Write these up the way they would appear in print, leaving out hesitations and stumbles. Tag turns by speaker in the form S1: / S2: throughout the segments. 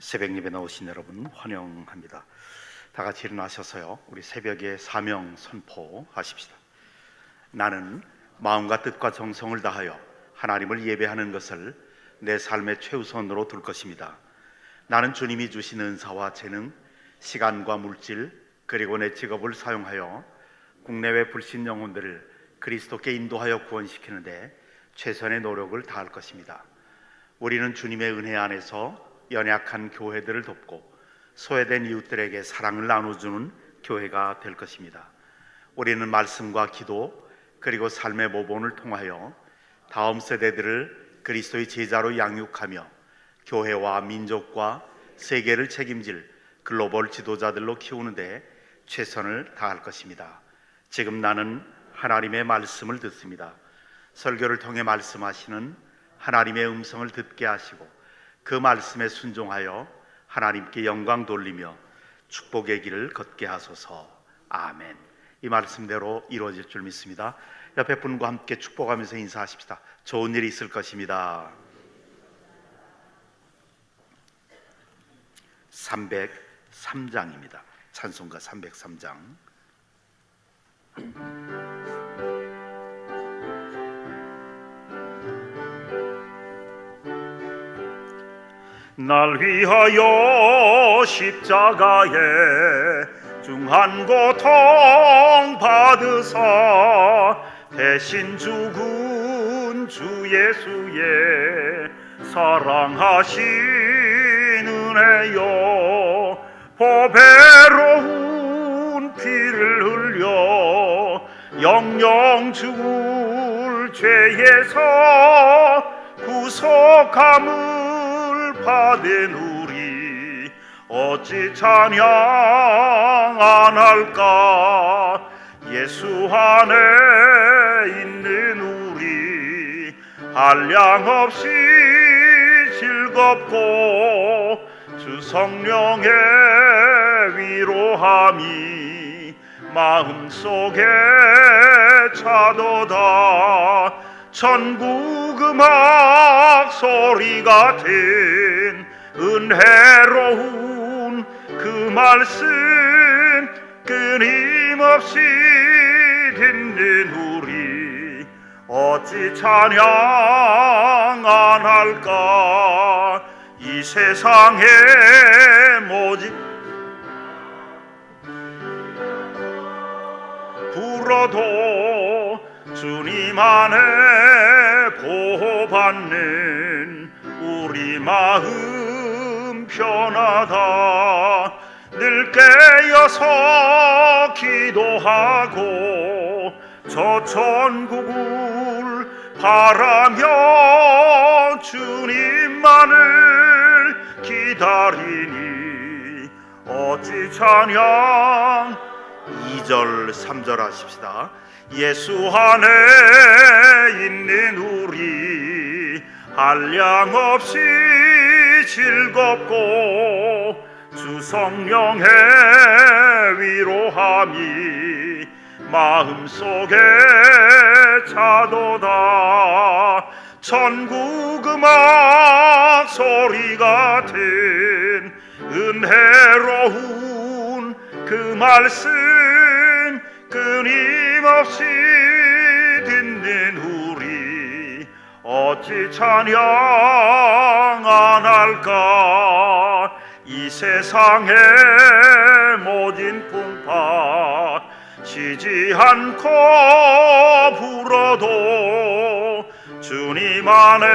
S1: 새벽 예배 나오신 여러분 환영합니다. 다 같이 일어나셔서요, 우리 새벽에 사명 선포하십시다. 나는 마음과 뜻과 정성을 다하여 하나님을 예배하는 것을 내 삶의 최우선으로 둘 것입니다. 나는 주님이 주신 은사와 재능, 시간과 물질, 그리고 내 직업을 사용하여 국내외 불신 영혼들을 그리스도께 인도하여 구원시키는데 최선의 노력을 다할 것입니다. 우리는 주님의 은혜 안에서 연약한 교회들을 돕고 소외된 이웃들에게 사랑을 나눠주는 교회가 될 것입니다. 우리는 말씀과 기도 그리고 삶의 모본을 통하여 다음 세대들을 그리스도의 제자로 양육하며 교회와 민족과 세계를 책임질 글로벌 지도자들로 키우는데 최선을 다할 것입니다. 지금 나는 하나님의 말씀을 듣습니다. 설교를 통해 말씀하시는 하나님의 음성을 듣게 하시고 그 말씀에 순종하여 하나님께 영광 돌리며 축복의 길을 걷게 하소서. 아멘. 이 말씀대로 이루어질 줄 믿습니다. 옆에 분과 함께 축복하면서 인사하십시다. 좋은 일이 있을 것입니다. 303장입니다. 찬송가 303장. 날 위하여 십자가에 중한 고통 받으사 대신 죽은 주 예수의 사랑하신 은혜여, 보배로운 피를 흘려 영영 죽을 죄에서 구속함을 받은 우리 어찌 찬양 안 할까. 예수 안에 있는 우리 한량없이 즐겁고 주 성령의 위로함이 마음속에 차도다. 천국 음악 소리 같은 은혜로운 그 말씀 끊임없이 듣는 우리 어찌 찬양 안 할까. 이 세상에 모집 불어도 주님 안에 보호받는 우리 마음 편하다. 늘 깨어서 기도하고 저 천국을 바라며 주님만을 기다리니 어찌 찬양. 2절 3절 하십시다. 예수 안에 있는 우리 한량없이 즐겁고 주 성령의 위로함이 마음속에 차도다. 천국 음악 소리 같은 은혜로운 그 말씀 끊임없이 듣는 우리 어찌 찬양 안 할까. 이 세상의 모진 풍파 쉬지 않고 불어도 주님 안에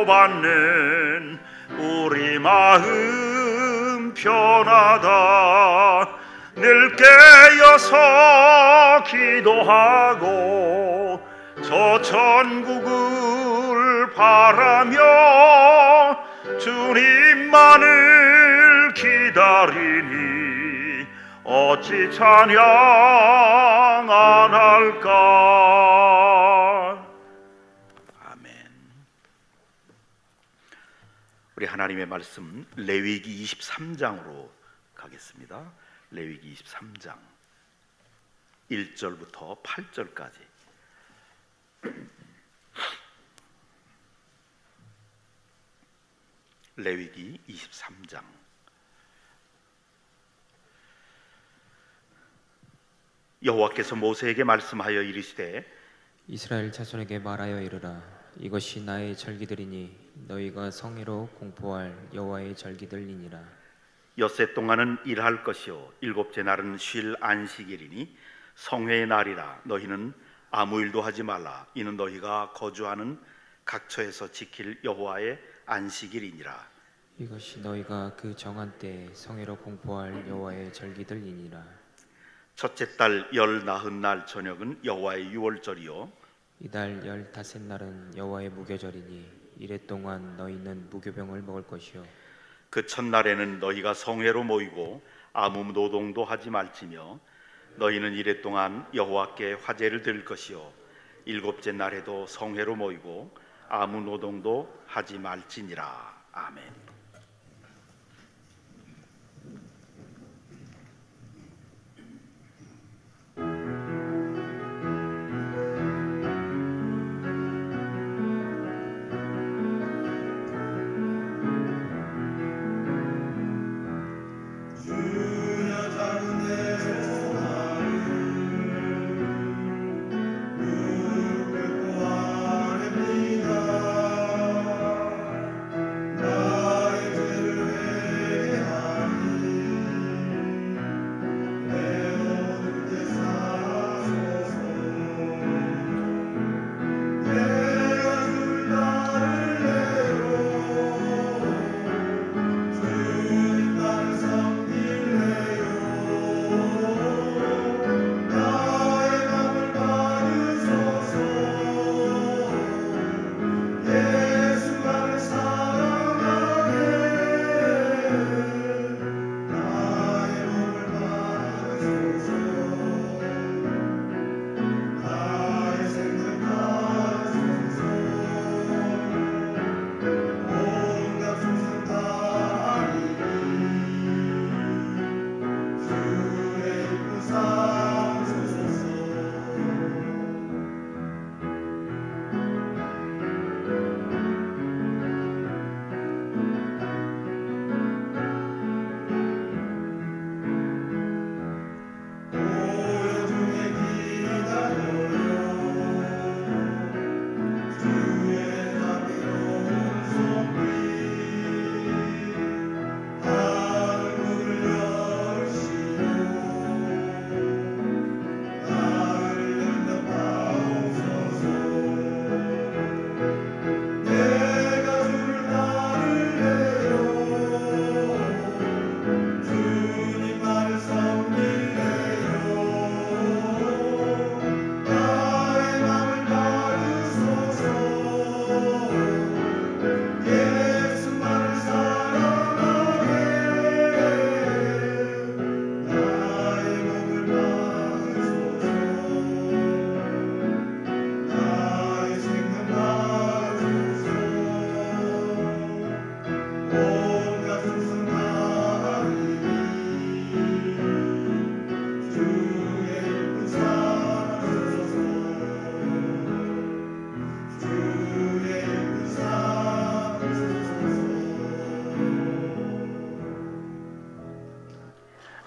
S1: 보호받는 우리 마음 편하다. 늘 깨어서 기도하고 저 천국을 바라며 주님만을 기다리니 어찌 찬양 안 할까. 아멘. 우리 하나님의 말씀 레위기 23장으로 가겠습니다. 레위기 23장 1절부터 8절까지. 레위기 23장. 여호와께서 모세에게 말씀하여 이르시되
S2: 이스라엘 자손에게 말하여 이르라. 이것이 나의 절기들이니 너희가 성회로 공포할 여호와의 절기들이니라.
S1: 엿새 동안은 일할 것이요 일곱째 날은 쉴 안식일이니 성회의 날이라. 너희는 아무 일도 하지 말라. 이는 너희가 거주하는 각처에서 지킬 여호와의 안식일이니라.
S2: 이것이 너희가 그 정한 때에 성회로 공포할 여호와의 절기들이니라.
S1: 첫째 달 열 나흔 날 저녁은 여호와의 유월절이요
S2: 이달 15날은 여호와의 무교절이니 이래 동안 너희는 무교병을 먹을 것이요
S1: 그 첫날에는 너희가 성회로 모이고 아무 노동도 하지 말지며 너희는 이래 동안 여호와께 화제를 드릴 것이요 일곱째 날에도 성회로 모이고 아무 노동도 하지 말지니라. 아멘.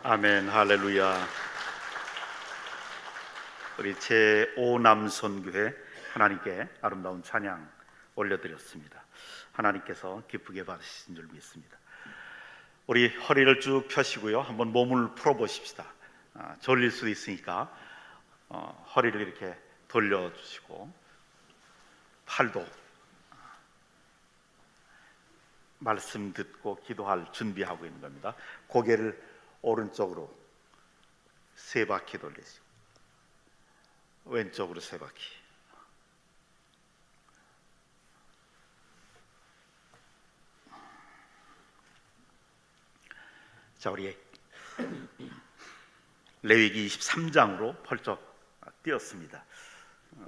S1: 아멘. 할렐루야. 우리 제5남선교회 하나님께 아름다운 찬양 올려드렸습니다. 하나님께서 기쁘게 받으신 줄 믿습니다. 우리 허리를 쭉 펴시고요, 한번 몸을 풀어보십시다. 졸릴 수도 있으니까 허리를 이렇게 돌려주시고, 팔도 말씀 듣고 기도할 준비하고 있는 겁니다. 고개를 오른쪽으로 3바퀴 돌리시고 왼쪽으로 3바퀴. 자, 우리 레위기 23장으로 펄쩍 뛰었습니다.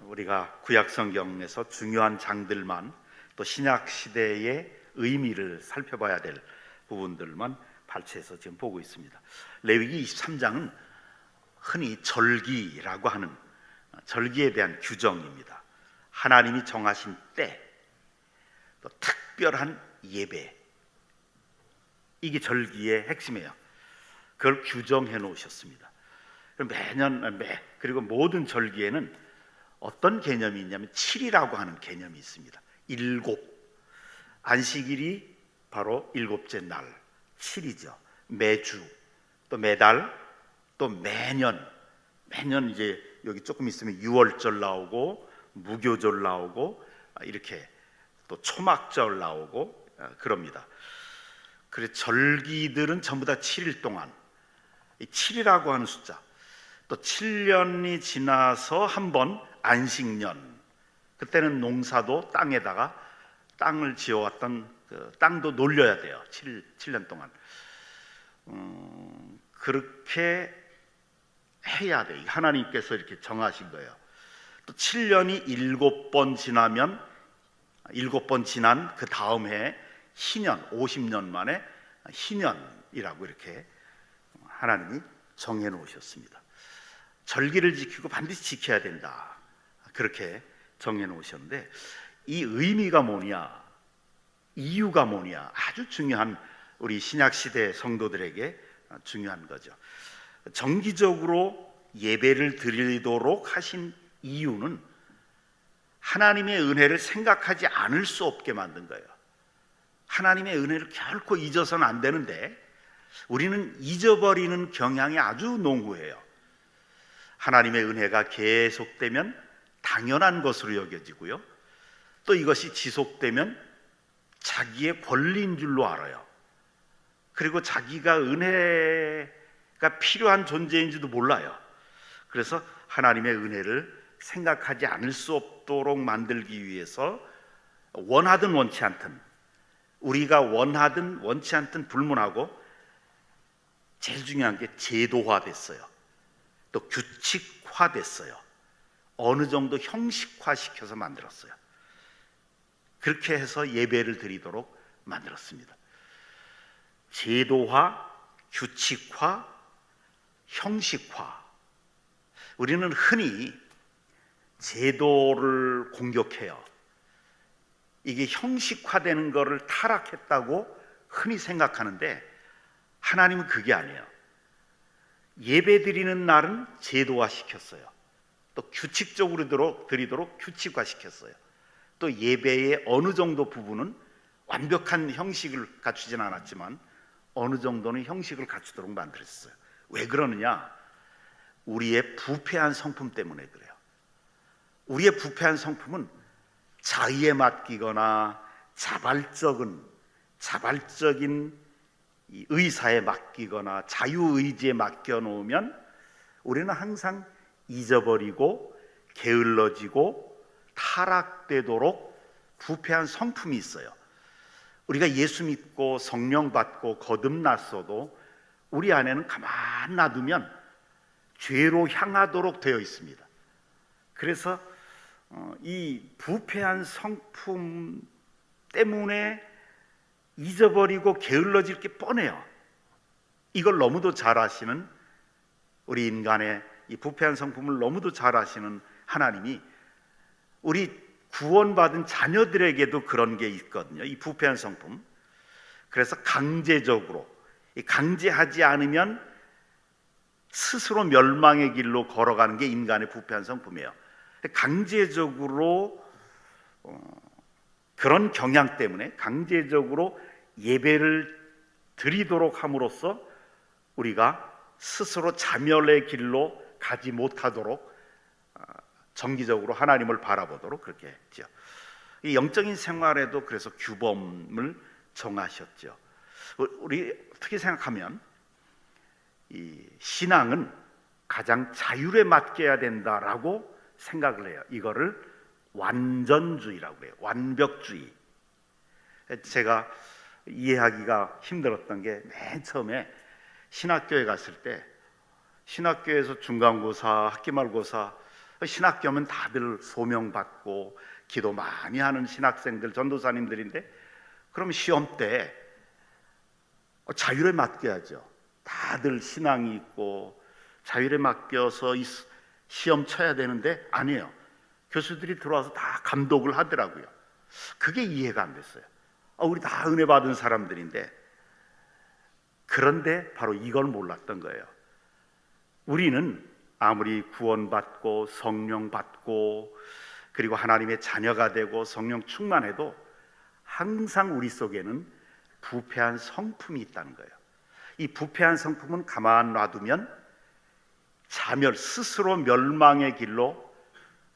S1: 우리가 구약 성경에서 중요한 장들만, 또 신약 시대의 의미를 살펴봐야 될 부분들만 발췌해서 지금 보고 있습니다. 레위기 23장은 흔히 절기라고 하는 절기에 대한 규정입니다. 하나님이 정하신 때, 또 특별한 예배, 이게 절기의 핵심이에요. 그걸 규정해 놓으셨습니다. 매년 그리고 모든 절기에는 어떤 개념이 있냐면 7이라고 하는 개념이 있습니다. 일곱, 안식일이 바로 일곱째 날 7이죠. 매주, 또 매달, 또 매년 이제 여기 조금 있으면 유월절 나오고 무교절 나오고 이렇게 또 초막절 나오고 그럽니다. 그래서 절기들은 전부 다 7일 동안, 이 7이라고 하는 숫자, 또 7년이 지나서 한 번 안식년, 그때는 농사도 땅에다가 땅을 지어왔던 그 땅도 놀려야 돼요. 7년 동안 그렇게 해야 돼요. 하나님께서 이렇게 정하신 거예요. 또 7년이 7번 지나면 7번 지난 그 다음 해에 희년, 50년 만에 희년이라고 이렇게 하나님이 정해 놓으셨습니다. 절기를 지키고 반드시 지켜야 된다, 그렇게 정해 놓으셨는데, 이 의미가 뭐냐, 이유가 뭐냐, 아주 중요한, 우리 신약 시대 성도들에게 중요한 거죠. 정기적으로 예배를 드리도록 하신 이유는 하나님의 은혜를 생각하지 않을 수 없게 만든 거예요. 하나님의 은혜를 결코 잊어서는 안 되는데 우리는 잊어버리는 경향이 아주 농후해요. 하나님의 은혜가 계속되면 당연한 것으로 여겨지고요, 또 이것이 지속되면 자기의 권리인 줄로 알아요. 그리고 자기가 은혜가 필요한 존재인지도 몰라요. 그래서 하나님의 은혜를 생각하지 않을 수 없도록 만들기 위해서 원하든 원치 않든, 우리가 원하든 원치 않든 불문하고, 제일 중요한 게 제도화됐어요. 또 규칙화됐어요. 어느 정도 형식화시켜서 만들었어요. 그렇게 해서 예배를 드리도록 만들었습니다. 제도화, 규칙화, 형식화. 우리는 흔히 제도를 공격해요. 이게 형식화되는 것을 타락했다고 흔히 생각하는데, 하나님은 그게 아니에요. 예배 드리는 날은 제도화시켰어요. 또 규칙적으로 드리도록 규칙화시켰어요. 또 예배의 어느 정도 부분은 완벽한 형식을 갖추진 않았지만 어느 정도는 형식을 갖추도록 만들었어요. 왜 그러느냐? 우리의 부패한 성품 때문에 그래요. 우리의 부패한 성품은 자의에 맡기거나 자발적인 이 의사에 맡기거나 자유의지에 맡겨놓으면 우리는 항상 잊어버리고 게을러지고 타락되도록 부패한 성품이 있어요. 우리가 예수 믿고 성령 받고 거듭났어도 우리 안에는 가만 놔두면 죄로 향하도록 되어 있습니다. 그래서 이 부패한 성품 때문에 잊어버리고 게을러질 게 뻔해요. 이걸 너무도 잘 아시는, 우리 인간의 이 부패한 성품을 너무도 잘 아시는 하나님이 우리 구원받은 자녀들에게도 그런 게 있거든요. 이 부패한 성품. 그래서 강제적으로, 강제하지 않으면 스스로 멸망의 길로 걸어가는 게 인간의 부패한 성품이에요. 강제적으로 그런 경향 때문에 강제적으로 예배를 드리도록 함으로써 우리가 스스로 자멸의 길로 가지 못하도록 정기적으로 하나님을 바라보도록 그렇게 했죠. 이 영적인 생활에도 그래서 규범을 정하셨죠. 우리 어떻게 생각하면 이 신앙은 가장 자율에 맡겨야 된다라고 생각을 해요. 이거를 완전주의라고 해요. 완벽주의. 제가 이해하기가 힘들었던 게, 맨 처음에 신학교에 갔을 때, 신학교에서 중간고사, 학기말고사, 신학교면 다들 소명받고 기도 많이 하는 신학생들, 전도사님들인데, 그럼 시험 때 자율에 맡겨야죠. 다들 신앙이 있고 자율에 맡겨서 시험 쳐야 되는데 아니에요. 교수들이 들어와서 다 감독을 하더라고요. 그게 이해가 안 됐어요. 우리 다 은혜 받은 사람들인데 그런데 바로 이걸 몰랐던 거예요. 우리는 아무리 구원받고 성령 받고 그리고 하나님의 자녀가 되고 성령 충만해도 항상 우리 속에는 부패한 성품이 있다는 거예요. 이 부패한 성품은 가만 놔두면 자멸, 스스로 멸망의 길로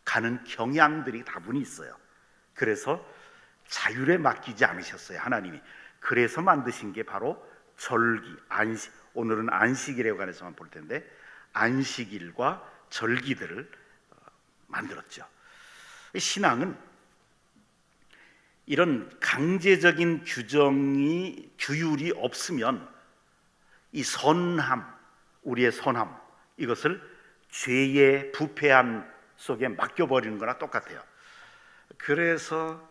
S1: 가는 경향들이 다분히 있어요. 그래서 자율에 맡기지 않으셨어요, 하나님이. 그래서 만드신 게 바로 절기, 안식. 오늘은 안식일에 관해서만 볼 텐데 안식일과 절기들을 만들었죠. 신앙은 이런 강제적인 규율이 없으면 이 선함, 우리의 선함, 이것을 죄의 부패함 속에 맡겨버리는 거나 똑같아요. 그래서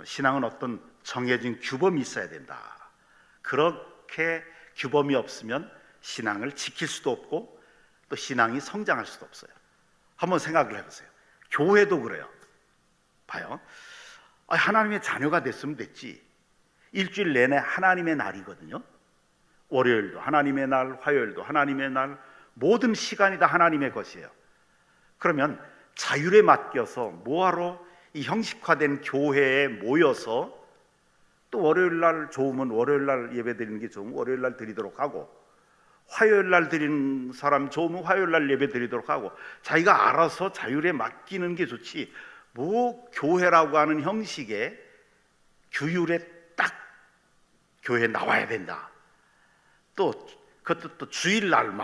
S1: 신앙은 어떤 정해진 규범이 있어야 된다. 그렇게 규범이 없으면 신앙을 지킬 수도 없고 또 신앙이 성장할 수도 없어요. 한번 생각을 해보세요. 교회도 그래요. 봐요. 하나님의 자녀가 됐으면 됐지. 일주일 내내 하나님의 날이거든요. 월요일도 하나님의 날, 화요일도 하나님의 날, 모든 시간이 다 하나님의 것이에요. 그러면 자율에 맡겨서 뭐하러 이 형식화된 교회에 모여서 또 월요일 날 좋으면 월요일 날 예배 드리는 게 좋으면 월요일 날 드리도록 하고, 화요일 날 드리는 사람 좋으면 화요일 날 예배 드리도록 하고, 자기가 알아서 자율에 맡기는 게 좋지, 뭐 교회라고 하는 형식의 규율에 딱 교회에 나와야 된다, 또 그것도 또 주일날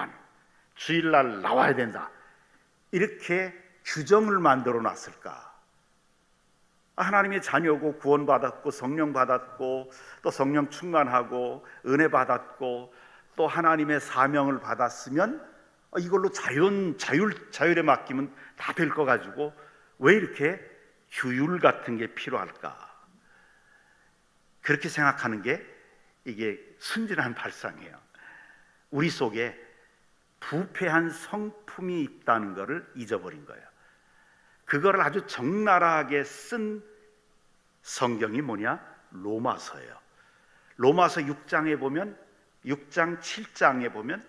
S1: 나와야 된다, 이렇게 규정을 만들어 놨을까? 하나님의 자녀고 구원받았고 성령 받았고 또 성령 충만하고 은혜 받았고 또 하나님의 사명을 받았으면 이걸로 자율에 맡기면 다 될 거 가지고 왜 이렇게 규율 같은 게 필요할까? 그렇게 생각하는 게 이게 순진한 발상이에요. 우리 속에 부패한 성품이 있다는 것을 잊어버린 거예요. 그거를 아주 적나라하게 쓴 성경이 뭐냐? 로마서예요. 로마서 6장에 보면, 6장 7장에 보면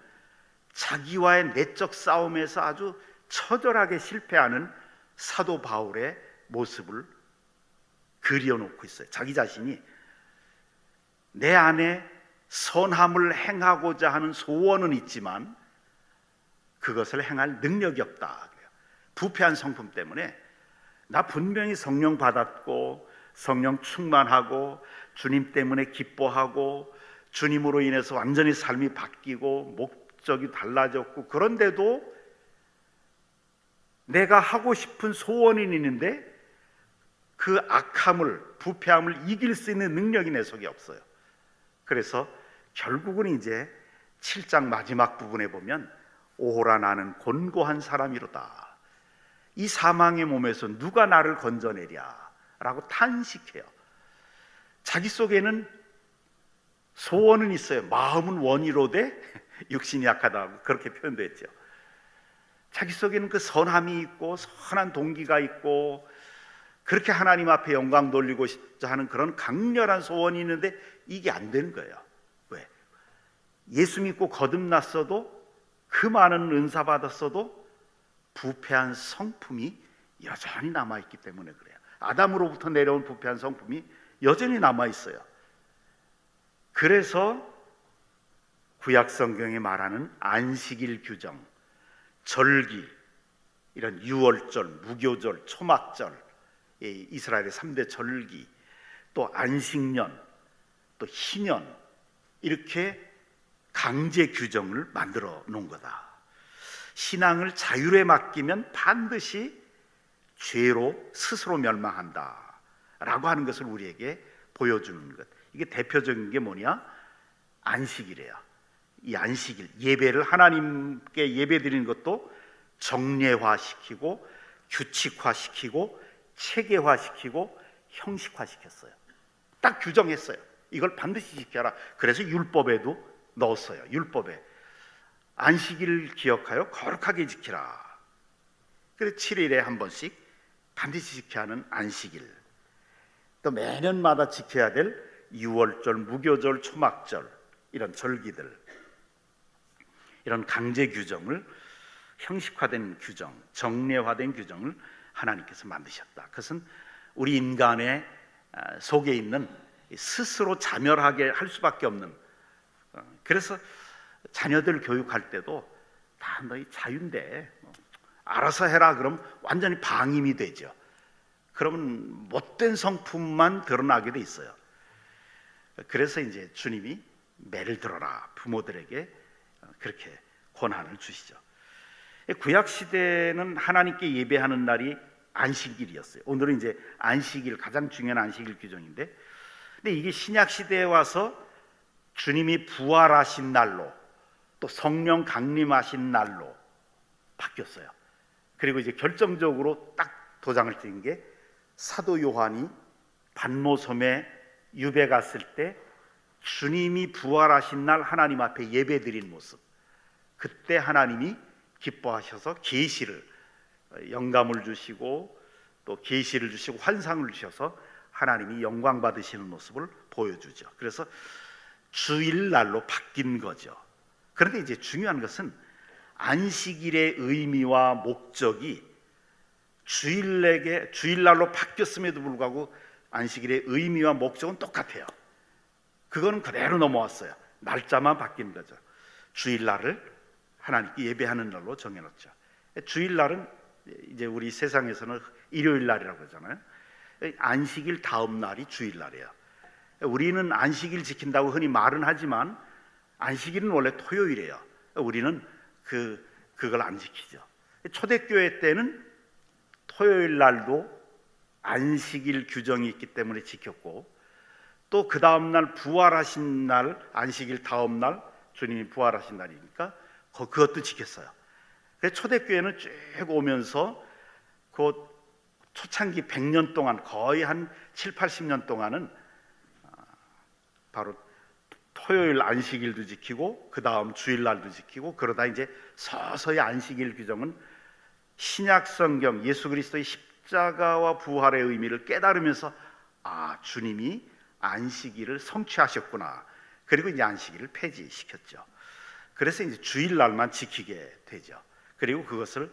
S1: 자기와의 내적 싸움에서 아주 처절하게 실패하는 사도 바울의 모습을 그려놓고 있어요. 자기 자신이 내 안에 선함을 행하고자 하는 소원은 있지만 그것을 행할 능력이 없다. 부패한 성품 때문에 나 분명히 성령 받았고 성령 충만하고 주님 때문에 기뻐하고 주님으로 인해서 완전히 삶이 바뀌고 목적이 달라졌고, 그런데도 내가 하고 싶은 소원이 있는데 그 악함을, 부패함을 이길 수 있는 능력이 내 속에 없어요. 그래서 결국은 이제 7장 마지막 부분에 보면 오호라 나는 곤고한 사람이로다. 이 사망의 몸에서 누가 나를 건져내랴 라고 탄식해요. 자기 속에는 소원은 있어요. 마음은 원이로되 육신이 약하다고 그렇게 표현됐죠. 자기 속에는 그 선함이 있고 선한 동기가 있고 그렇게 하나님 앞에 영광 돌리고 싶자 하는 그런 강렬한 소원이 있는데 이게 안 되는 거예요. 왜? 예수 믿고 거듭났어도, 그 많은 은사 받았어도 부패한 성품이 여전히 남아있기 때문에 그래요. 아담으로부터 내려온 부패한 성품이 여전히 남아있어요. 그래서 구약 성경에 말하는 안식일 규정, 절기, 이런 유월절, 무교절, 초막절, 이스라엘의 3대 절기, 또 안식년, 또 희년, 이렇게 강제 규정을 만들어 놓은 거다. 신앙을 자율에 맡기면 반드시 죄로 스스로 멸망한다 라고 하는 것을 우리에게 보여주는 것. 이게 대표적인 게 뭐냐? 안식일이에요. 이 안식일, 예배를 하나님께 예배 드리는 것도 정례화시키고 규칙화시키고 체계화시키고 형식화시켰어요. 딱 규정했어요. 이걸 반드시 지켜라. 그래서 율법에도 넣었어요. 율법에 안식일을 기억하여 거룩하게 지키라. 그래서 7일에 한 번씩 반드시 지켜야 하는 안식일, 또 매년마다 지켜야 될 유월절, 무교절, 초막절, 이런 절기들, 이런 강제 규정을 형식화된 규정, 정례화된 규정을 하나님께서 만드셨다. 그것은 우리 인간의 속에 있는 스스로 자멸하게 할 수밖에 없는, 그래서 자녀들 교육할 때도 다 너희 자유인데 알아서 해라 그럼 완전히 방임이 되죠. 그러면 못된 성품만 드러나게 돼 있어요. 그래서 이제 주님이 매를 들어라, 부모들에게 그렇게 권한을 주시죠. 구약 시대는 하나님께 예배하는 날이 안식일이었어요. 오늘은 이제 안식일, 가장 중요한 안식일 규정인데, 근데 이게 신약 시대에 와서 주님이 부활하신 날로, 또 성령 강림하신 날로 바뀌었어요. 그리고 이제 결정적으로 딱 도장을 찍은 게 사도 요한이 반모섬에 유배 갔을 때 주님이 부활하신 날 하나님 앞에 예배드린 모습, 그때 하나님이 기뻐하셔서 계시를, 영감을 주시고 또 계시를 주시고 환상을 주셔서 하나님이 영광 받으시는 모습을 보여주죠. 그래서 주일날로 바뀐 거죠. 그런데 이제 중요한 것은 안식일의 의미와 목적이 주일날로 바뀌었음에도 불구하고 안식일의 의미와 목적은 똑같아요. 그거는 그대로 넘어왔어요. 날짜만 바뀐 거죠. 주일날을 하나님께 예배하는 날로 정해놓죠. 주일날은 이제 우리 세상에서는 일요일날이라고 하잖아요. 안식일 다음 날이 주일날이에요. 우리는 안식일 지킨다고 흔히 말은 하지만 안식일은 원래 토요일이에요. 우리는 그걸 안 지키죠. 초대교회 때는 토요일 날도 안식일 규정이 있기 때문에 지켰고, 또 그 다음 날 부활하신 날, 안식일 다음 날 주님이 부활하신 날이니까 그것도 지켰어요. 그래서 초대교회는 쭉 오면서 그 초창기 100년 동안, 거의 한 7, 80년 동안은 바로 토요일 안식일도 지키고 그 다음 주일날도 지키고, 그러다 이제 서서히 안식일 규정은 신약 성경, 예수 그리스도의 십자가와 부활의 의미를 깨달으면서 주님이 안식일을 성취하셨구나. 그리고 이제 안식일을 폐지시켰죠. 그래서 이제 주일날만 지키게 되죠. 그리고 그것을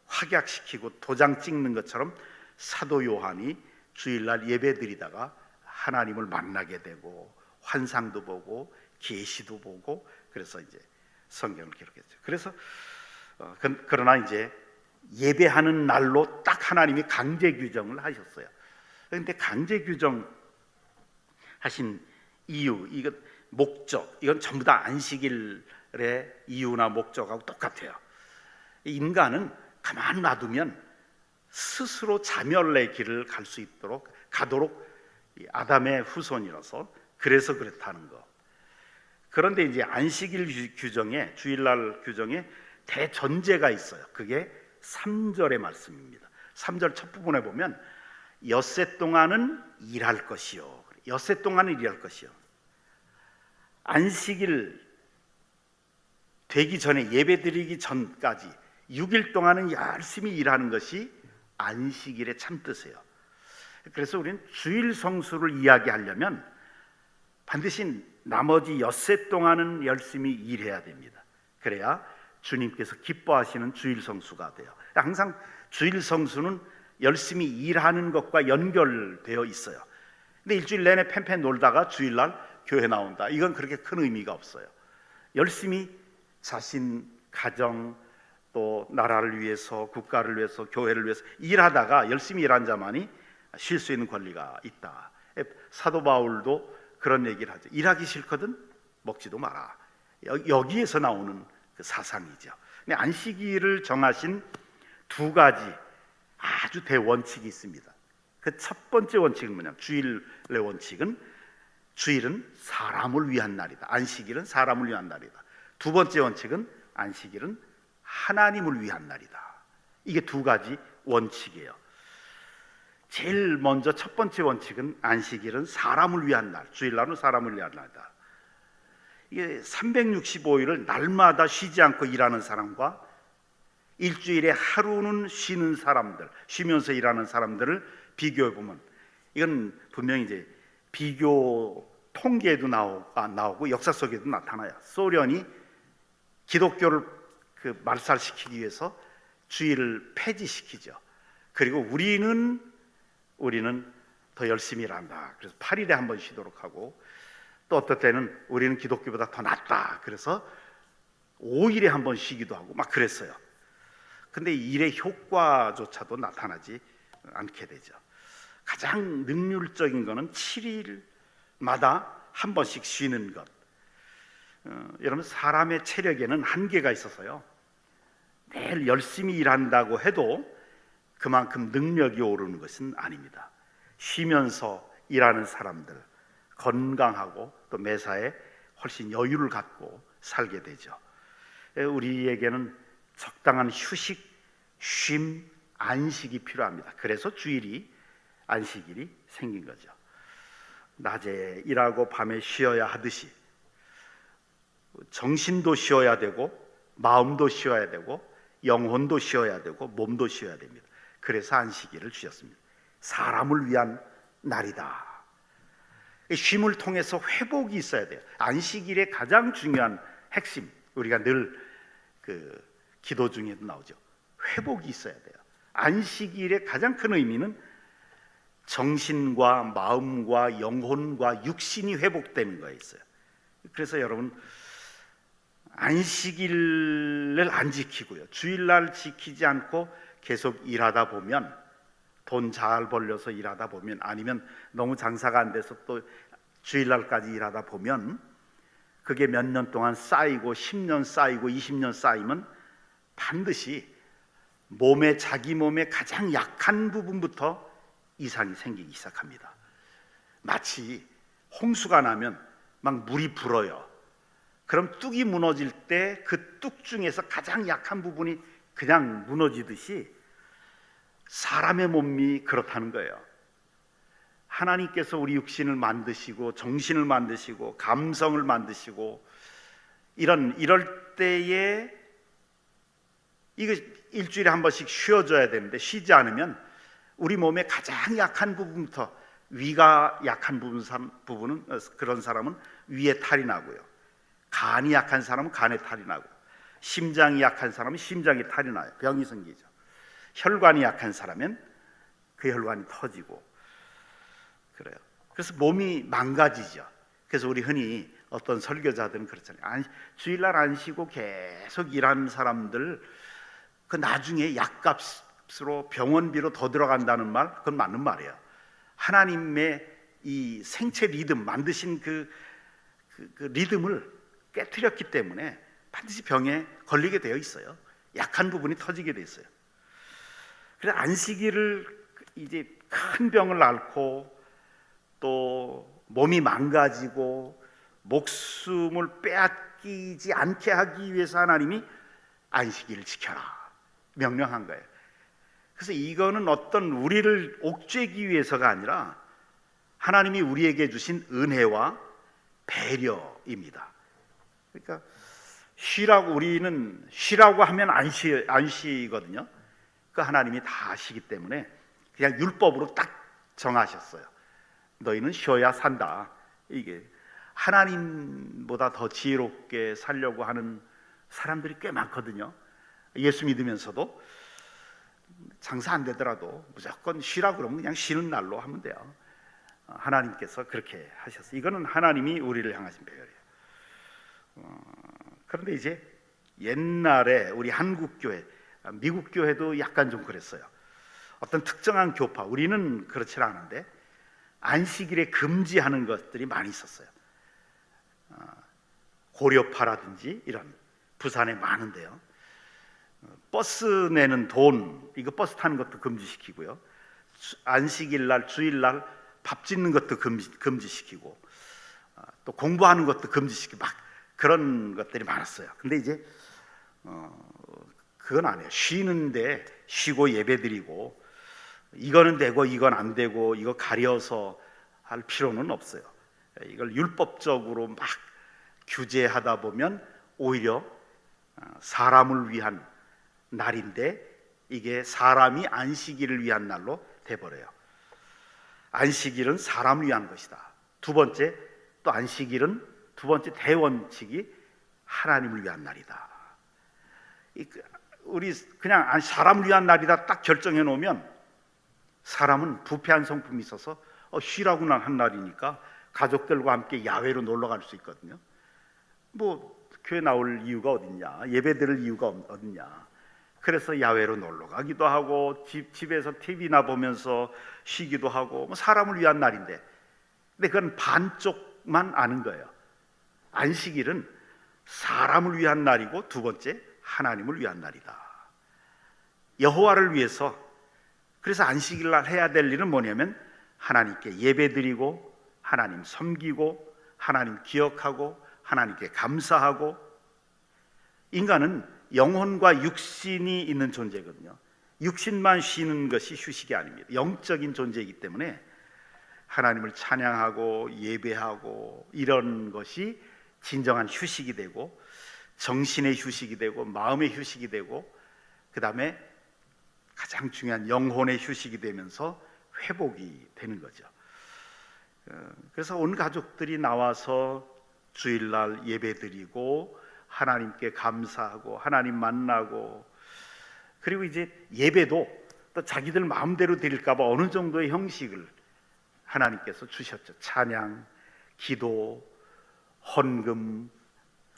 S1: 확약시키고 도장 찍는 것처럼 사도 요한이 주일날 예배드리다가 하나님을 만나게 되고 환상도 보고 계시도 보고, 그래서 이제 성경을 기록했죠. 그래서 그러나 이제 예배하는 날로 딱 하나님이 강제 규정을 하셨어요. 그런데 강제 규정 하신 이유, 이건 목적, 이건 전부 다 안식일의 이유나 목적하고 똑같아요. 인간은 가만 놔두면 스스로 자멸의 길을 갈 수 있도록 가도록 아담의 후손이라서, 그래서 그렇다는 거. 그런데 이제 안식일 규정에, 주일날 규정에 대전제가 있어요. 그게 3절의 말씀입니다. 3절 첫 부분에 보면 엿새 동안은 일할 것이요. 엿새 동안은 일할 것이요. 안식일 되기 전에, 예배드리기 전까지 6일 동안은 열심히 일하는 것이 안식일의 참뜻이에요. 그래서 우리는 주일 성수를 이야기하려면 반드시 나머지 엿새 동안은 열심히 일해야 됩니다. 그래야 주님께서 기뻐하시는 주일 성수가 돼요. 항상 주일 성수는 열심히 일하는 것과 연결되어 있어요. 근데 일주일 내내 팬팬 놀다가 주일날 교회 나온다, 이건 그렇게 큰 의미가 없어요. 열심히 자신, 가정, 또 나라를 위해서, 국가를 위해서, 교회를 위해서 일하다가 열심히 일한 자만이 쉴 수 있는 권리가 있다. 사도 바울도 그런 얘기를 하죠. 일하기 싫거든 먹지도 마라. 여기에서 나오는 그 사상이죠. 근데 안식일을 정하신 두 가지 아주 대원칙이 있습니다. 그 첫 번째 원칙은 뭐냐면, 주일의 원칙은 주일은 사람을 위한 날이다. 안식일은 사람을 위한 날이다. 두 번째 원칙은 안식일은 하나님을 위한 날이다. 이게 두 가지 원칙이에요. 제일 먼저 첫 번째 원칙은 안식일은 사람을 위한 날, 주일날은 사람을 위한 날이다. 이게 365일을 날마다 쉬지 않고 일하는 사람과 일주일에 하루는 쉬는 사람들, 쉬면서 일하는 사람들을 비교해 보면 이건 분명히 이제 비교도 통계에도 나오고 역사 속에도 나타나요. 소련이 기독교를 말살시키기 위해서 주일을 폐지시키죠. 그리고 우리는 더 열심히 일한다. 그래서 8일에 한 번 쉬도록 하고, 또 어떨 때는 우리는 기독교보다 더 낫다. 그래서 5일에 한 번 쉬기도 하고 막 그랬어요. 근데 일의 효과조차도 나타나지 않게 되죠. 가장 능률적인 거는 7일마다 한 번씩 쉬는 것. 여러분, 사람의 체력에는 한계가 있어서요, 매일 열심히 일한다고 해도 그만큼 능력이 오르는 것은 아닙니다. 쉬면서 일하는 사람들, 건강하고 또 매사에 훨씬 여유를 갖고 살게 되죠. 우리에게는 적당한 휴식, 쉼, 안식이 필요합니다. 그래서 주일이, 안식일이 생긴 거죠. 낮에 일하고 밤에 쉬어야 하듯이 정신도 쉬어야 되고, 마음도 쉬어야 되고, 영혼도 쉬어야 되고, 몸도 쉬어야 됩니다. 그래서 안식일을 주셨습니다. 사람을 위한 날이다. 쉼을 통해서 회복이 있어야 돼요. 안식일의 가장 중요한 핵심, 우리가 늘 기도 중에도 나오죠. 회복이 있어야 돼요. 안식일의 가장 큰 의미는 정신과 마음과 영혼과 육신이 회복되는 거에 있어요. 그래서 여러분, 안식일을 안 지키고요, 주일날 지키지 않고 계속 일하다 보면, 돈 잘 벌려서 일하다 보면, 아니면 너무 장사가 안 돼서 또 주일날까지 일하다 보면, 그게 몇 년 동안 쌓이고 10년 쌓이고 20년 쌓이면 반드시 자기 몸의 가장 약한 부분부터 이상이 생기기 시작합니다. 마치 홍수가 나면 막 물이 불어요. 그럼 뚝이 무너질 때 그 뚝 중에서 가장 약한 부분이 그냥 무너지듯이 사람의 몸이 그렇다는 거예요. 하나님께서 우리 육신을 만드시고 정신을 만드시고 감성을 만드시고, 이럴 때에 이거 일주일에 한 번씩 쉬어줘야 되는데, 쉬지 않으면 우리 몸의 가장 약한 부분부터, 위가 약한 부분은 그런 사람은 위에 탈이 나고요, 간이 약한 사람은 간에 탈이 나고, 심장이 약한 사람은 심장에 탈이 나요. 병이 생기죠. 혈관이 약한 사람은 그 혈관이 터지고 그래요. 그래서 몸이 망가지죠. 그래서 우리 흔히 어떤 설교자들은 그렇잖아요. 주일날 안 쉬고 계속 일하는 사람들, 그 나중에 약값으로 병원비로 더 들어간다는 말, 그건 맞는 말이에요. 하나님의 이 생체 리듬, 만드신 그 리듬을 깨트렸기 때문에 반드시 병에 걸리게 되어 있어요. 약한 부분이 터지게 돼 있어요. 그래서 안식일을, 이제 큰 병을 앓고 또 몸이 망가지고 목숨을 빼앗기지 않게 하기 위해서 하나님이 안식일을 지켜라 명령한 거예요. 그래서 이거는 어떤 우리를 옥죄기 위해서가 아니라 하나님이 우리에게 주신 은혜와 배려입니다. 그러니까 우리는 쉬라고 하면 안 쉬거든요. 그 하나님이 다 아시기 때문에 그냥 율법으로 딱 정하셨어요. 너희는 쉬어야 산다. 이게 하나님보다 더 지혜롭게 살려고 하는 사람들이 꽤 많거든요. 예수 믿으면서도 장사 안 되더라도 무조건 쉬라 그러면 그냥 쉬는 날로 하면 돼요. 하나님께서 그렇게 하셨어요. 이거는 하나님이 우리를 향하신 배려예요. 그런데 이제 옛날에 우리 한국 교회, 미국 교회도 약간 좀 그랬어요. 어떤 특정한 교파, 우리는 그렇지 않은데 안식일에 금지하는 것들이 많이 있었어요. 고려파라든지 이런, 부산에 많은데요. 버스 내는 돈, 이거 버스 타는 것도 금지시키고요. 안식일날, 주일날 밥 짓는 것도 금지시키고, 또 공부하는 것도 금지시키고, 막 그런 것들이 많았어요. 근데 이제 그건 아니에요. 쉬는데 쉬고 예배드리고, 이거는 되고 이건 안 되고 이거 가려서 할 필요는 없어요. 이걸 율법적으로 막 규제하다 보면 오히려 사람을 위한 날인데, 이게 사람이 안식일을 위한 날로 돼버려요. 안식일은 사람을 위한 것이다. 두 번째, 또 안식일은 두 번째 대원칙이 하나님을 위한 날이다. 우리 그냥 사람을 위한 날이다 딱 결정해 놓으면 사람은 부패한 성품이 있어서 쉬라고나 한 날이니까 가족들과 함께 야외로 놀러 갈 수 있거든요. 뭐 교회 나올 이유가 어딨냐, 예배 드릴 이유가 어딨냐. 그래서 야외로 놀러 가기도 하고 집에서 TV나 보면서 쉬기도 하고, 뭐 사람을 위한 날인데, 근데 그건 반쪽만 아는 거예요. 안식일은 사람을 위한 날이고 두 번째 하나님을 위한 날이다. 여호와를 위해서, 그래서 안식일 날 해야 될 일은 뭐냐면 하나님께 예배드리고 하나님 섬기고 하나님 기억하고 하나님께 감사하고. 인간은 영혼과 육신이 있는 존재거든요. 육신만 쉬는 것이 휴식이 아닙니다. 영적인 존재이기 때문에 하나님을 찬양하고 예배하고 이런 것이 진정한 휴식이 되고, 정신의 휴식이 되고, 마음의 휴식이 되고, 그 다음에 가장 중요한 영혼의 휴식이 되면서 회복이 되는 거죠. 그래서 온 가족들이 나와서 주일날 예배드리고 하나님께 감사하고 하나님 만나고, 그리고 이제 예배도 또 자기들 마음대로 드릴까 봐 어느 정도의 형식을 하나님께서 주셨죠. 찬양, 기도, 헌금,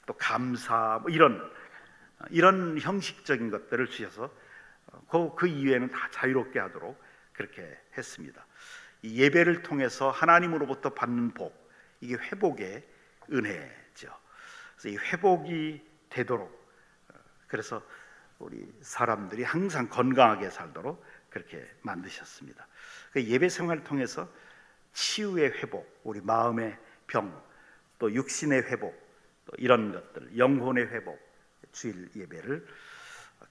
S1: 또 감사, 뭐 이런 형식적인 것들을 주셔서 그 이외에는 다 자유롭게 하도록 그렇게 했습니다. 이 예배를 통해서 하나님으로부터 받는 복, 이게 회복의 은혜죠. 그래서 이 회복이 되도록, 그래서 우리 사람들이 항상 건강하게 살도록 그렇게 만드셨습니다. 그 예배 생활을 통해서 치유의 회복, 우리 마음의 병, 또 육신의 회복, 또 이런 것들, 영혼의 회복, 주일 예배를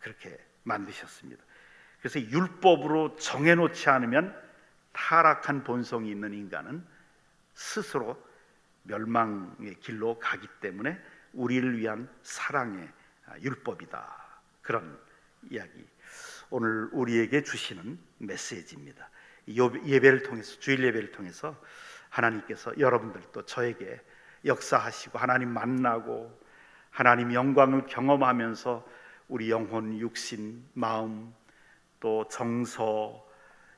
S1: 그렇게 만드셨습니다. 그래서 율법으로 정해놓지 않으면 타락한 본성이 있는 인간은 스스로 멸망의 길로 가기 때문에 우리를 위한 사랑의 율법이다. 그런 이야기, 오늘 우리에게 주시는 메시지입니다. 예배를 통해서, 주일 예배를 통해서 하나님께서 여러분들도 저에게 역사하시고 하나님 만나고 하나님 영광을 경험하면서 우리 영혼, 육신, 마음, 또 정서,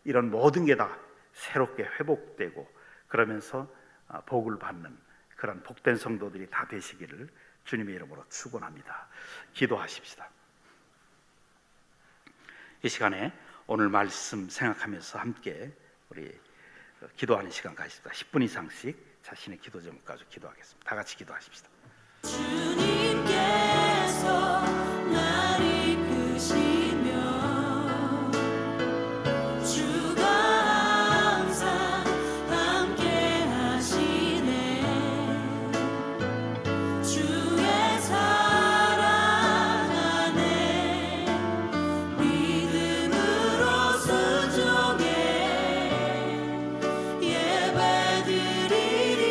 S1: 이런 모든 게 다 새롭게 회복되고 그러면서 복을 받는 그런 복된 성도들이 다 되시기를 주님의 이름으로 축원합니다. 기도하십시다. 이 시간에 오늘 말씀 생각하면서 함께 우리 기도하는 시간 가집시다. 10분 이상씩 자신의 기도 제목 가지고 기도하겠습니다. 다 같이 기도하십시다.
S3: 주님께서 날 이끄시며 주가 항상 함께 하시네. 주의 사랑 안에 믿음으로 순종해 예배드리리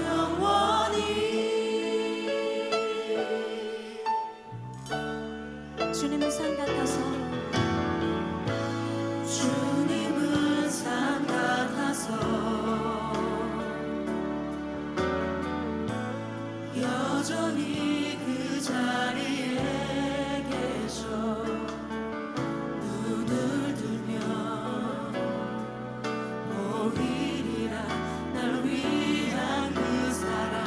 S3: 영원히. 주님은 산 같아서, 주님은 산 같아서 여전히 그 자리에 계셔. 눈을 들면 보이리라 날 위한 그 사랑.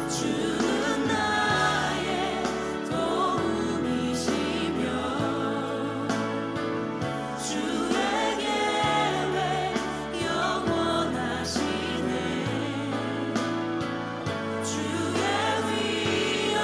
S3: 주는 나의 도움이시며 주의 계획 영원하시네. 주의 위엄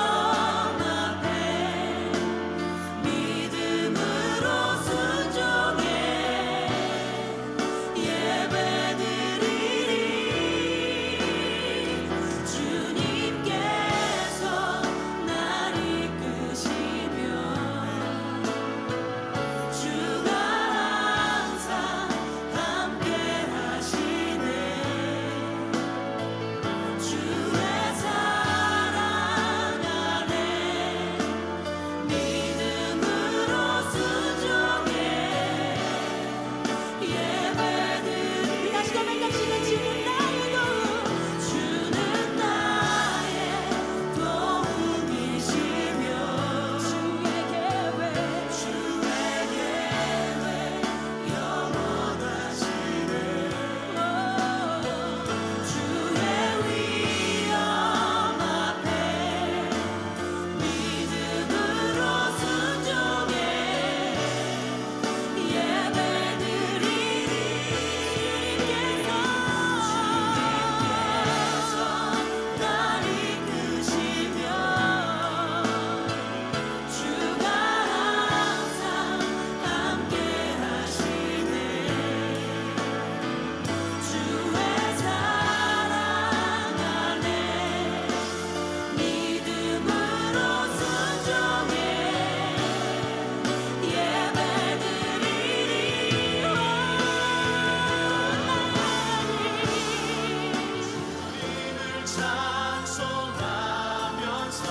S4: 찬송하면서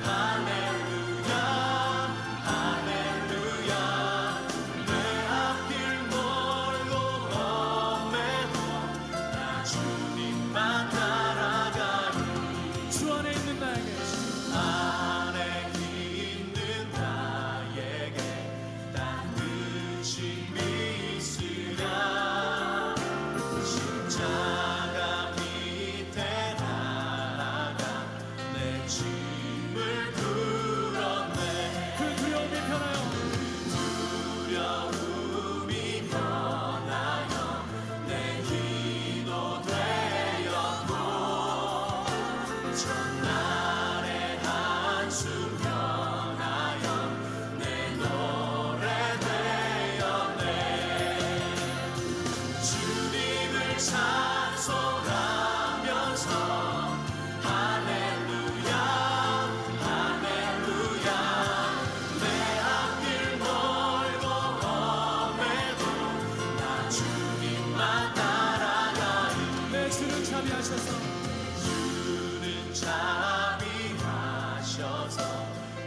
S4: 할렐루야 할렐루야 내 앞길 멀고 험해도 나 주님만 따라가리
S5: 주 안에 있는 나에게
S4: 안에 있는 나에게 따뜻함이 있으랴 십자가 밑에 달아가 내 짐을 풀었네
S5: 그 두려움이 편하여
S4: 두려움이 변하여 내 기도 되었고 첫날의 한숨 변하여 내 노래 되었네 주님을 찬송하면서 할렐루야 할렐루야 내 앞길 멀고 험해도 나 주님만 따라가리
S5: 내 주는 자비하셔서
S4: 주는 자비하셔서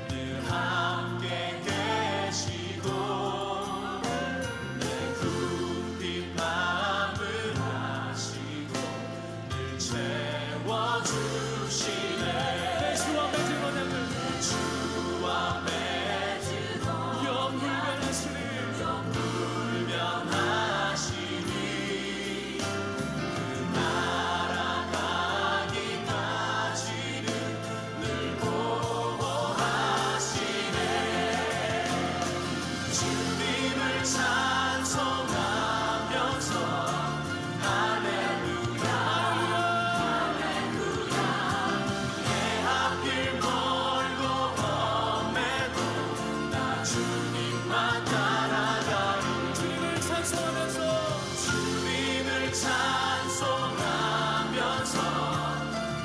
S4: 늘 함께 계시고 내 굽힌 맘을 하시고 늘 채워주시네
S5: 내 주와 맺은 언약을
S4: 주와 맺은
S5: 영불변하시니
S4: 불변하시니 그 날아가기까지는 늘 보호하시네 주님을 찬송하면서 할렐루야 할렐루야 내 앞길 멀고 험해도 나 주님만 따라가리
S5: 주님을 찬송하면서
S4: 주님을 찬송하면서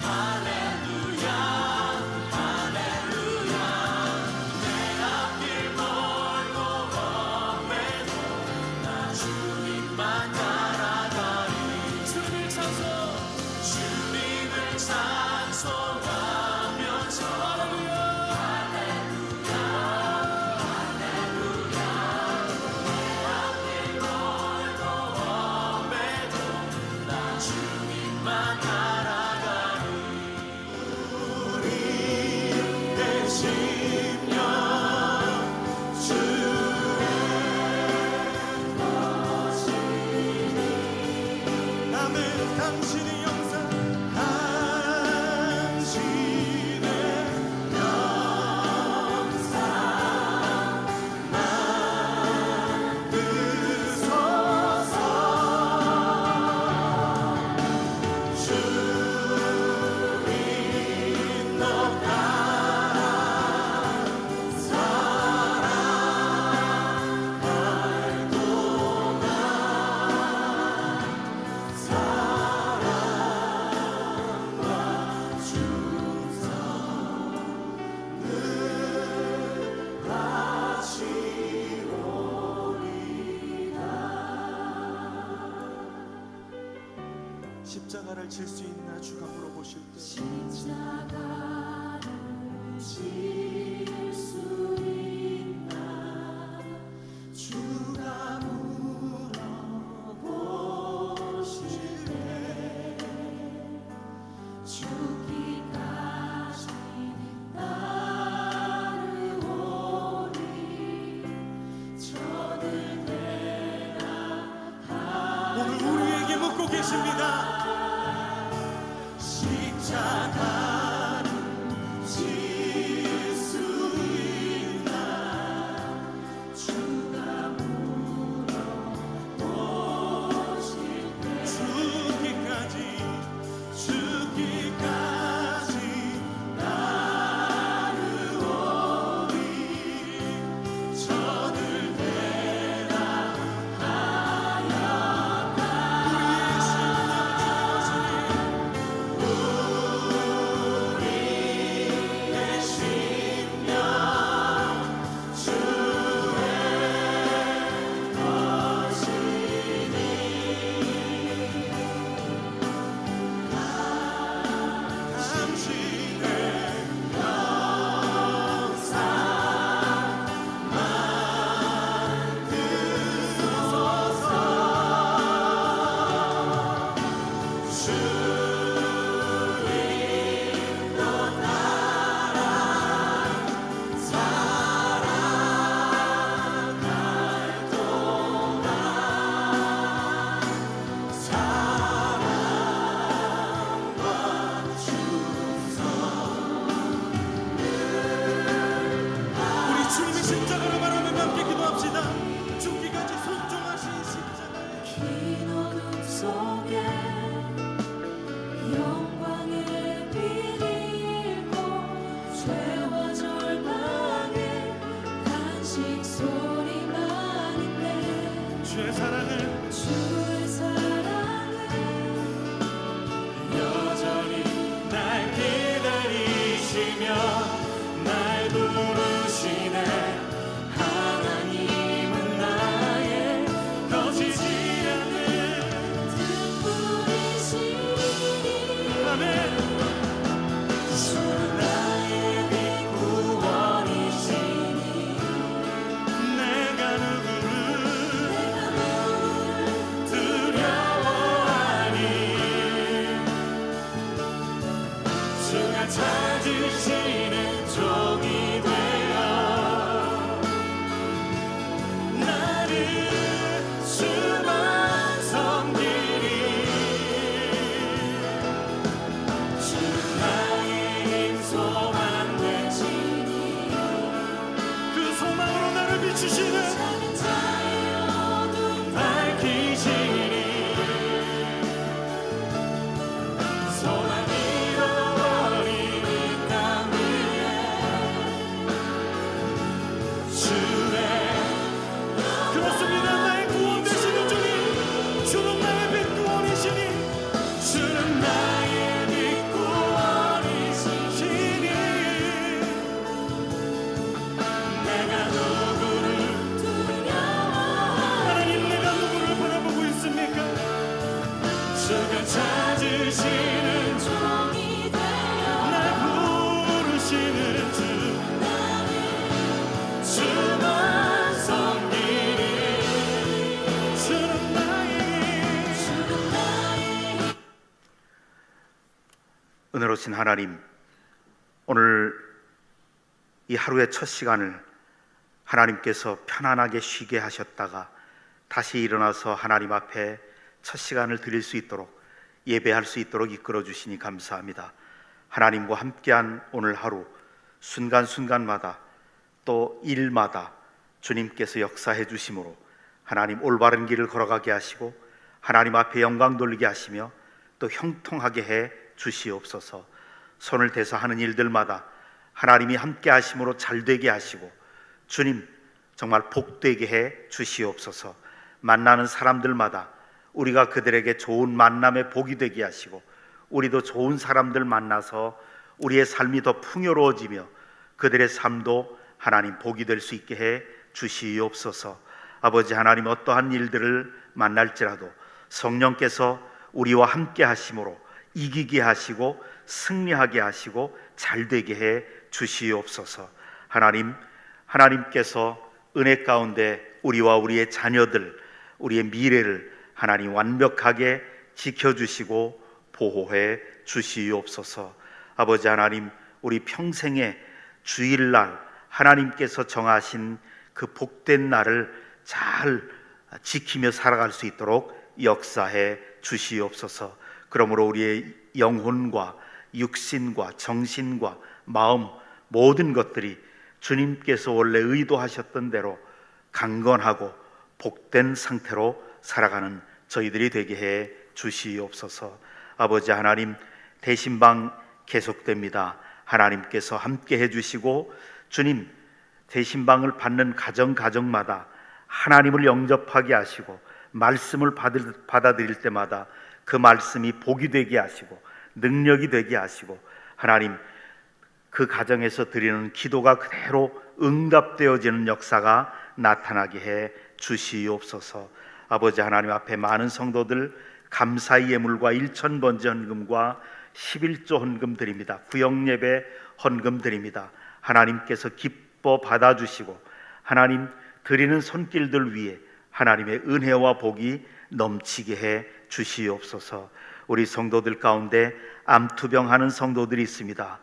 S4: 할렐루야 할렐루야 내 앞길 멀고 험해도 나 주님만 따라가리
S5: 주님을 찬송
S4: 주님을 찬송하면서
S5: 할렐루야
S4: 험해도 나 주님만 따라가리 우리의 심령 주의 것이니 남은 당신의 영상 당신의 영상 만드소서 주님 너 따라 살아갈 동안 사랑과 충성 늘 같이 십자가를 질 수 있나 주가 물어보실 때
S3: 십자가를 질 수 있나 주가 물어보실 때 죽기까지 따르오니 저를 대라
S4: 오늘 우리에게 묻고 계십니다 십자가를 질 수 있나
S3: 주가 물어보실 때
S4: 죽기까지 따르오니 저들 대라 하였다 우리의 심령
S5: 찾으시는 종이 되어 나를 주만 섬기리. 주는 나의 힘 소망 되시니 그 소망으로 나를 비추시는
S3: 작은 자의 어둠
S5: 밝히시니 소망이 잃어버린 이 땅 위에 주의 그렇습니다. 나의 구원 되시는 주님, 주는 나의 빛 구원이시니 주는 나의 빛 구원이시니 내가 누구를 하나님, 내가 누구를 바라보고 있습니까? 주가 찾으시는
S3: 종이 되어
S5: 날 부르시는 주 주만 섬기리. 주는 나의
S1: 은혜로우신 하나님, 오늘 이 하루의 첫 시간을 하나님께서 편안하게 쉬게 하셨다가 다시 일어나서 하나님 앞에 첫 시간을 드릴 수 있도록, 예배할 수 있도록 이끌어 주시니 감사합니다. 하나님과 함께한 오늘 하루 순간순간마다 또 일마다 주님께서 역사해 주심으로 하나님 올바른 길을 걸어가게 하시고 하나님 앞에 영광 돌리게 하시며 또 형통하게 해 주시옵소서. 손을 대서 하는 일들마다 하나님이 함께 하심으로 잘되게 하시고 주님 정말 복되게 해 주시옵소서. 만나는 사람들마다 우리가 그들에게 좋은 만남의 복이 되게 하시고 우리도 좋은 사람들 만나서 우리의 삶이 더 풍요로워지며 그들의 삶도 하나님 복이 될 수 있게 해 주시옵소서. 아버지 하나님, 어떠한 일들을 만날지라도 성령께서 우리와 함께 하심으로 이기게 하시고 승리하게 하시고 잘되게 해 주시옵소서. 하나님, 하나님께서 은혜 가운데 우리와 우리의 자녀들, 우리의 미래를 하나님 완벽하게 지켜주시고 보호해 주시옵소서. 아버지 하나님, 우리 평생의 주일날 하나님께서 정하신 그 복된 날을 잘 지키며 살아갈 수 있도록 역사해 주시옵소서. 그러므로 우리의 영혼과 육신과 정신과 마음 모든 것들이 주님께서 원래 의도하셨던 대로 강건하고 복된 상태로 살아가는 저희들이 되게 해 주시옵소서. 아버지 하나님, 대신방 계속됩니다. 하나님께서 함께 해주시고 주님, 대신방을 받는 가정마다 하나님을 영접하게 하시고 말씀을 받아들일 때마다 그 말씀이 복이 되게 하시고 능력이 되게 하시고 하나님, 그 가정에서 드리는 기도가 그대로 응답되어지는 역사가 나타나게 해 주시옵소서. 아버지 하나님 앞에 많은 성도들 감사의 예물과 1,000번째 헌금과 11조 헌금 드립니다. 구역예배 헌금 드립니다. 하나님께서 기뻐 받아주시고 하나님 드리는 손길들 위에 하나님의 은혜와 복이 넘치게 해 주시옵소서. 우리 성도들 가운데 암투병하는 성도들이 있습니다.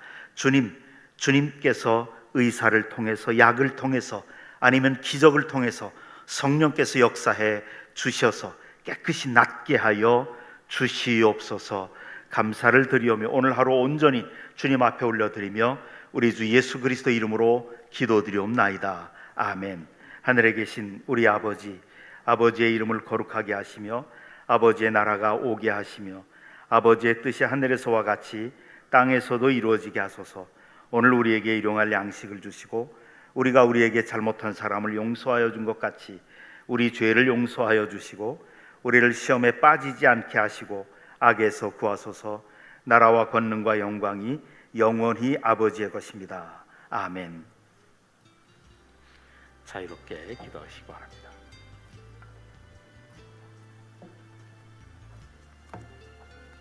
S1: 주님께서 의사를 통해서, 약을 통해서, 아니면 기적을 통해서 성령께서 역사해 주셔서 깨끗이 낫게 하여 주시옵소서. 감사를 드리오며 오늘 하루 온전히 주님 앞에 올려드리며 우리 주 예수 그리스도 이름으로 기도드리옵나이다. 아멘. 하늘에 계신 우리 아버지, 아버지의 이름을 거룩하게 하시며 아버지의 나라가 오게 하시며 아버지의 뜻이 하늘에서와 같이 땅에서도 이루어지게 하소서. 오늘 우리에게 일용할 양식을 주시고 우리가 우리에게 잘못한 사람을 용서하여 준 것 같이 우리 죄를 용서하여 주시고 우리를 시험에 빠지지 않게 하시고 악에서 구하소서. 나라와 권능과 영광이 영원히 아버지의 것입니다. 아멘. 자유롭게 기도하시기 바랍니다.